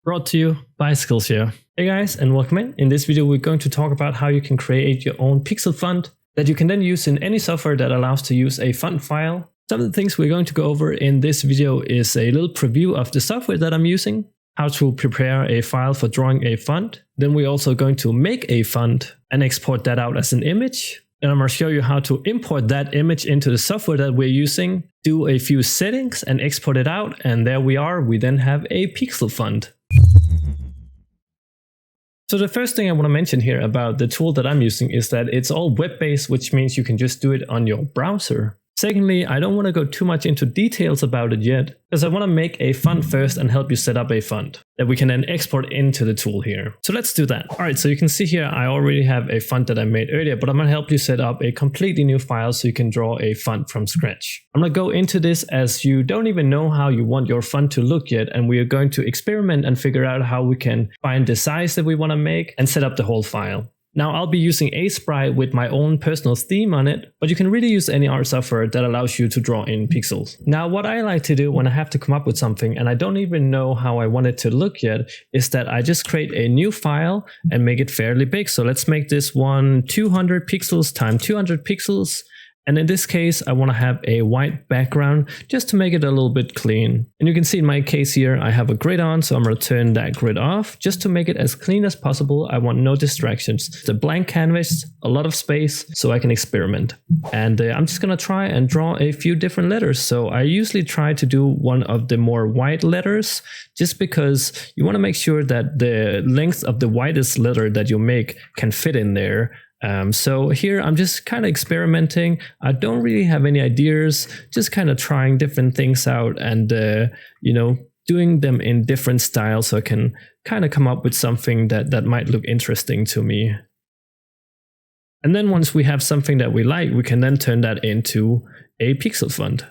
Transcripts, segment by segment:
brought to you by Skillshare. Hey guys, and welcome in. In this video, we're going to talk about how you can create your own pixel font that you can then use in any software that allows to use a font file. Some of the things we're going to go over in this video is a little preview of the software that I'm using, how to prepare a file for drawing a font. Then we're also going to make a font and export that out as an image. And I'm going to show you how to import that image into the software that we're using, do a few settings and export it out. And there we are. We then have a pixel font. So the first thing I want to mention here about the tool that I'm using is that it's all web-based, which means you can just do it on your browser. Secondly, I don't want to go too much into details about it yet, because I want to make a font first and help you set up a font that we can then export into the tool here. So let's do that. All right, so you can see here, I already have a font that I made earlier, but I'm going to help you set up a completely new file so you can draw a font from scratch. I'm going to go into this as you don't even know how you want your font to look yet, and we are going to experiment and figure out how we can find the size that we want to make and set up the whole file. Now I'll be using a sprite with my own personal theme on it, but you can really use any art software that allows you to draw in pixels. Now what I like to do when I have to come up with something and I don't even know how I want it to look yet is that I just create a new file and make it fairly big. So let's make this one 200 pixels times 200 pixels. And in this case, I want to have a white background just to make it a little bit clean. And you can see in my case here, I have a grid on, so I'm going to turn that grid off just to make it as clean as possible. I want no distractions. It's a blank canvas, a lot of space, so I can experiment. And I'm just going to try and draw a few different letters. So I usually try to do one of the more white letters, just because you want to make sure that the length of the widest letter that you make can fit in there. So here I'm just kind of experimenting. I don't really have any ideas, just kind of trying different things out and, doing them in different styles so I can kind of come up with something that might look interesting to me. And then once we have something that we like, we can then turn that into a pixel font.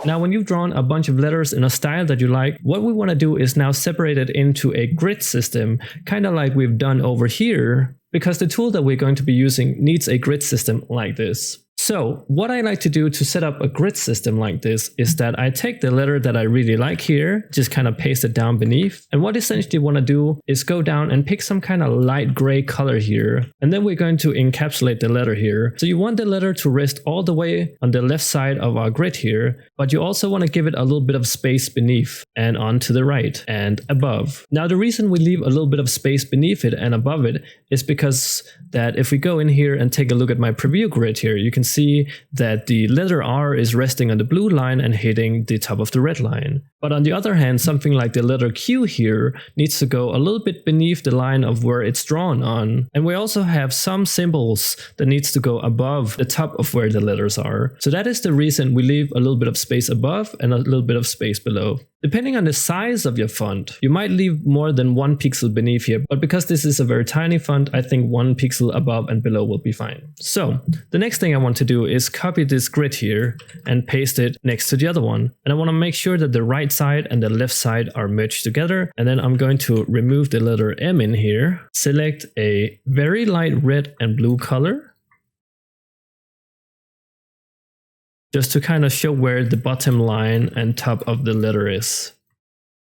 Now, when you've drawn a bunch of letters in a style that you like, what we want to do is now separate it into a grid system, kind of like we've done over here, because the tool that we're going to be using needs a grid system like this. So what I like to do to set up a grid system like this is that I take the letter that I really like here, just kind of paste it down beneath. And what I essentially want to do is go down and pick some kind of light gray color here. And then we're going to encapsulate the letter here. So you want the letter to rest all the way on the left side of our grid here, but you also want to give it a little bit of space beneath and on to the right and above. Now, the reason we leave a little bit of space beneath it and above it is because that if we go in here and take a look at my preview grid here, you can see that the letter R is resting on the blue line and hitting the top of the red line. But on the other hand, something like the letter Q here needs to go a little bit beneath the line of where it's drawn on. And we also have some symbols that needs to go above the top of where the letters are. So that is the reason we leave a little bit of space above and a little bit of space below. Depending on the size of your font, you might leave more than 1 pixel beneath here, but because this is a very tiny font, I think 1 pixel above and below will be fine. So the next thing I want to do is copy this grid here and paste it next to the other one. And I want to make sure that the right side and the left side are merged together. And then I'm going to remove the letter M in here, select a very light red and blue color, just to kind of show where the bottom line and top of the letter is.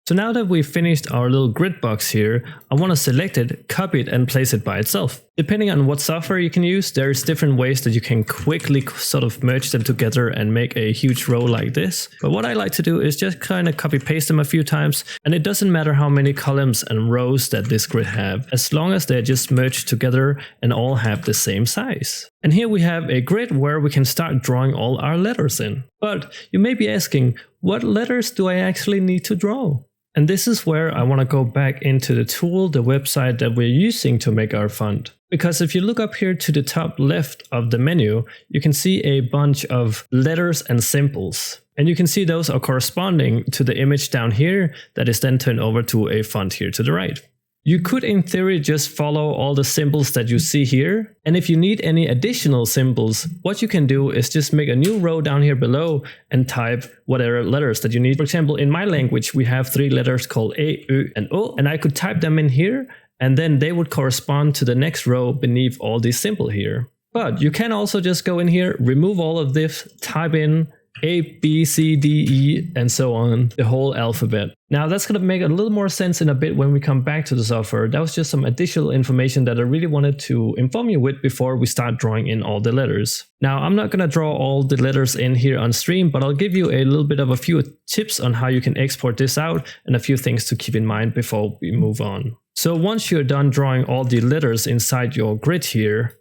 So now that we've finished our little grid box here, I want to select it, copy it, and place it by itself. Depending on what software you can use, there's different ways that you can quickly sort of merge them together and make a huge row like this. But what I like to do is just kind of copy paste them a few times, and it doesn't matter how many columns and rows that this grid have, as long as they're just merged together and all have the same size. And here we have a grid where we can start drawing all our letters in. But you may be asking, what letters do I actually need to draw? And this is where I want to go back into the tool, the website that we're using to make our font. Because if you look up here to the top left of the menu, you can see a bunch of letters and symbols. And you can see those are corresponding to the image down here that is then turned over to a font here to the right. You could in theory just follow all the symbols that you see here. And if you need any additional symbols, what you can do is just make a new row down here below and type whatever letters that you need. For example, in my language, we have 3 letters called E, Ö, and O, and I could type them in here, and then they would correspond to the next row beneath all these symbols here. But you can also just go in here, remove all of this, type in A, B, C, D, E, and so on, the whole alphabet. Now that's going to make a little more sense in a bit when we come back to the software. That was just some additional information that I really wanted to inform you with before we start drawing in all the letters. Now I'm not going to draw all the letters in here on stream, but I'll give you a little bit of a few tips on how you can export this out and a few things to keep in mind before we move on. So once you're done drawing all the letters inside your grid here,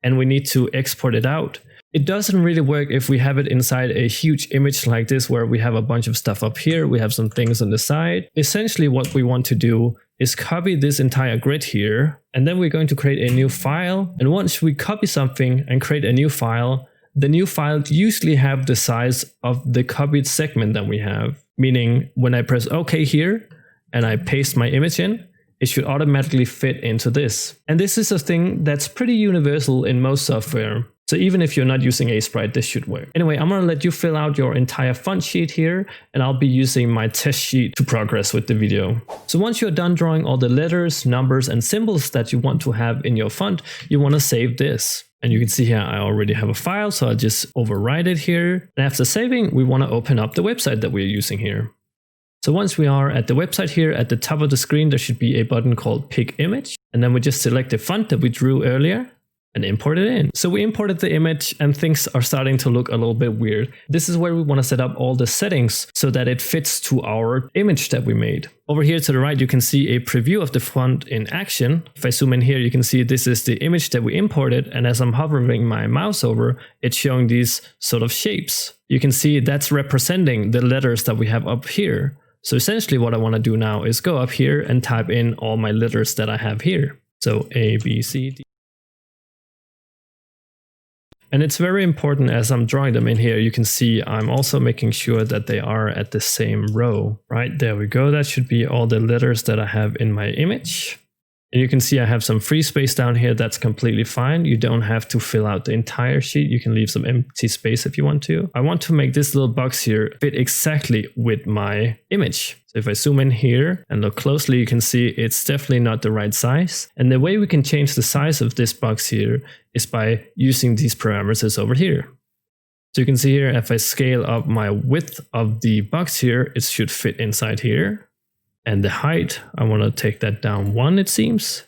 and we need to export it out, it doesn't really work if we have it inside a huge image like this where we have a bunch of stuff up here, we have some things on the side. Essentially what we want to do is copy this entire grid here, and then we're going to create a new file. And once we copy something and create a new file, the new file usually have the size of the copied segment that we have. Meaning when I press OK here and I paste my image in, it should automatically fit into this. And this is a thing that's pretty universal in most software. So even if you're not using a sprite, this should work. Anyway, I'm going to let you fill out your entire font sheet here, and I'll be using my test sheet to progress with the video. So once you're done drawing all the letters, numbers, and symbols that you want to have in your font, you want to save this. And you can see here, I already have a file, so I'll just overwrite it here. And after saving, we want to open up the website that we're using here. So once we are at the website here, at the top of the screen, there should be a button called Pick Image. And then we just select the font that we drew earlier and import it in. So we imported the image and things are starting to look a little bit weird. This is where we want to set up all the settings so that it fits to our image that we made. Over here to the right, you can see a preview of the font in action. If I zoom in here, you can see this is the image that we imported. And as I'm hovering my mouse over, it's showing these sort of shapes. You can see that's representing the letters that we have up here. So essentially what I want to do now is go up here and type in all my letters that I have here. So A, B, C, D. And it's very important as I'm drawing them in here, you can see I'm also making sure that they are at the same row. Right, there we go. That should be all the letters that I have in my image. And you can see I have some free space down here. That's completely fine. You don't have to fill out the entire sheet. You can leave some empty space if you want to. I want to make this little box here fit exactly with my image. So if I zoom in here and look closely, you can see it's definitely not the right size. And the way we can change the size of this box here is by using these parameters over here. So you can see here, if I scale up my width of the box here, it should fit inside here. And the height, I want to take that down 1, it seems.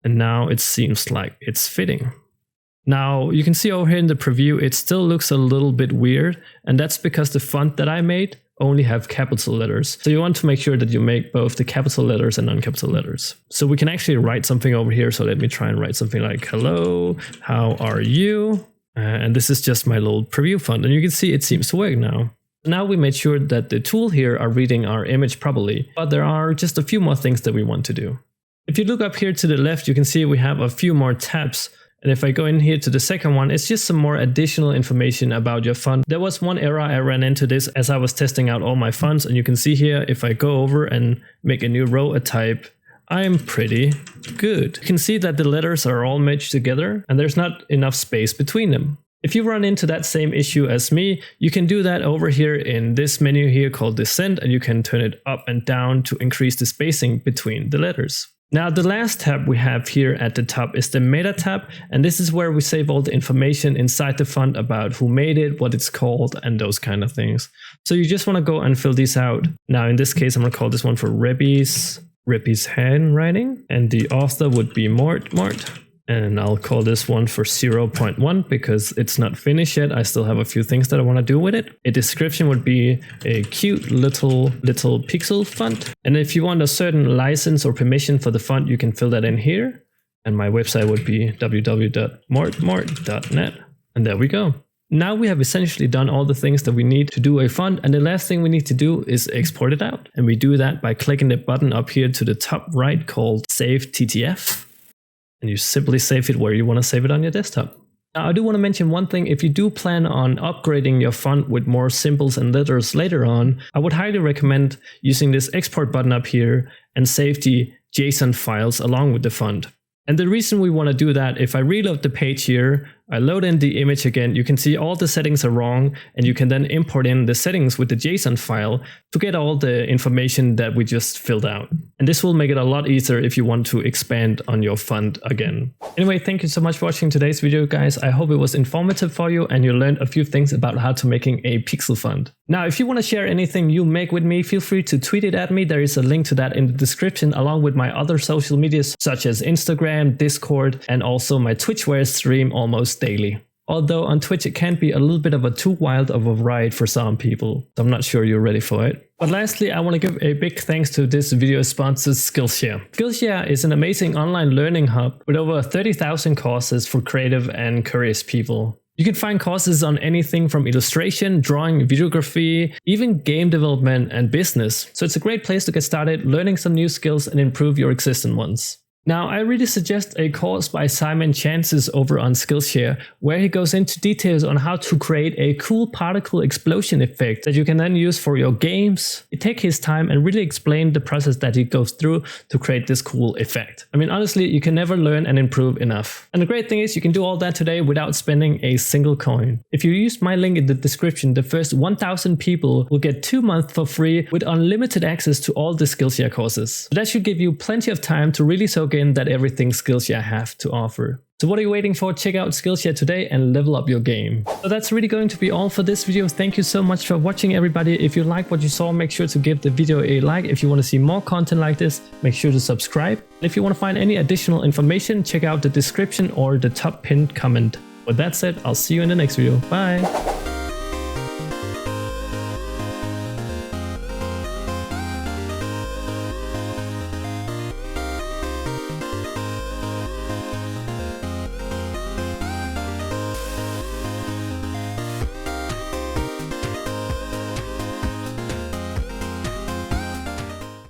And now it seems like it's fitting. Now you can see over here in the preview, it still looks a little bit weird. And that's because the font that I made only have capital letters. So you want to make sure that you make both the capital letters and non-capital letters. So we can actually write something over here. So let me try and write something like, hello, how are you? And this is just my little preview font. And you can see it seems to work now. Now we made sure that the tool here are reading our image properly, but there are just a few more things that we want to do. If you look up here to the left, you can see we have a few more tabs. And if I go in here to the second one, it's just some more additional information about your font. There was one error I ran into this as I was testing out all my fonts. And you can see here, if I go over and make a new row, a type, I'm pretty good. You can see that the letters are all merged together and there's not enough space between them. If you run into that same issue as me, you can do that over here in this menu here called Descent, and you can turn it up and down to increase the spacing between the letters. Now the last tab we have here at the top is the Meta tab, and this is where we save all the information inside the font about who made it, what it's called, and those kind of things. So you just want to go and fill these out. Now in this case, I'm going to call this one for Rebby's handwriting, and the author would be Mort. And I'll call this one for 0.1 because it's not finished yet. I still have a few things that I want to do with it. A description would be a cute little pixel font. And if you want a certain license or permission for the font, you can fill that in here. And my website would be www.mortmort.net. And there we go. Now we have essentially done all the things that we need to do a font. And the last thing we need to do is export it out. And we do that by clicking the button up here to the top right called Save TTF. And you simply save it where you want to save it on your desktop. Now, I do want to mention one thing. If you do plan on upgrading your font with more symbols and letters later on, I would highly recommend using this export button up here and save the JSON files along with the font. And the reason we want to do that, if I reload the page here, I load in the image again, you can see all the settings are wrong, and you can then import in the settings with the JSON file to get all the information that we just filled out. And this will make it a lot easier if you want to expand on your fund again. Anyway, thank you so much for watching today's video, guys. I hope it was informative for you and you learned a few things about how to making a pixel fund. Now, if you want to share anything you make with me, feel free to tweet it at me. There is a link to that in the description, along with my other social medias such as Instagram, Discord, and also my Twitch where I stream almost daily. Although on Twitch it can be a little bit of a too wild of a ride for some people. So I'm not sure you're ready for it. But lastly, I want to give a big thanks to this video sponsor, Skillshare. Skillshare is an amazing online learning hub with over 30,000 courses for creative and curious people. You can find courses on anything from illustration, drawing, videography, even game development and business. So it's a great place to get started learning some new skills and improve your existing ones. Now, I really suggest a course by Simon Chances over on Skillshare, where he goes into details on how to create a cool particle explosion effect that you can then use for your games. He takes his time and really explain the process that he goes through to create this cool effect. I mean, honestly, you can never learn and improve enough. And the great thing is you can do all that today without spending a single coin. If you use my link in the description, the first 1,000 people will get 2 months for free with unlimited access to all the Skillshare courses. So that should give you plenty of time to really soak in that everything Skillshare have to offer. So what are you waiting for? Check out Skillshare today and level up your game. So that's really going to be all for this video. Thank you so much for watching, everybody. If you like what you saw, make sure to give the video a like. If you want to see more content like this, make sure to subscribe. And if you want to find any additional information, check out the description or the top pinned comment. With that said, I'll see you in the next video. Bye!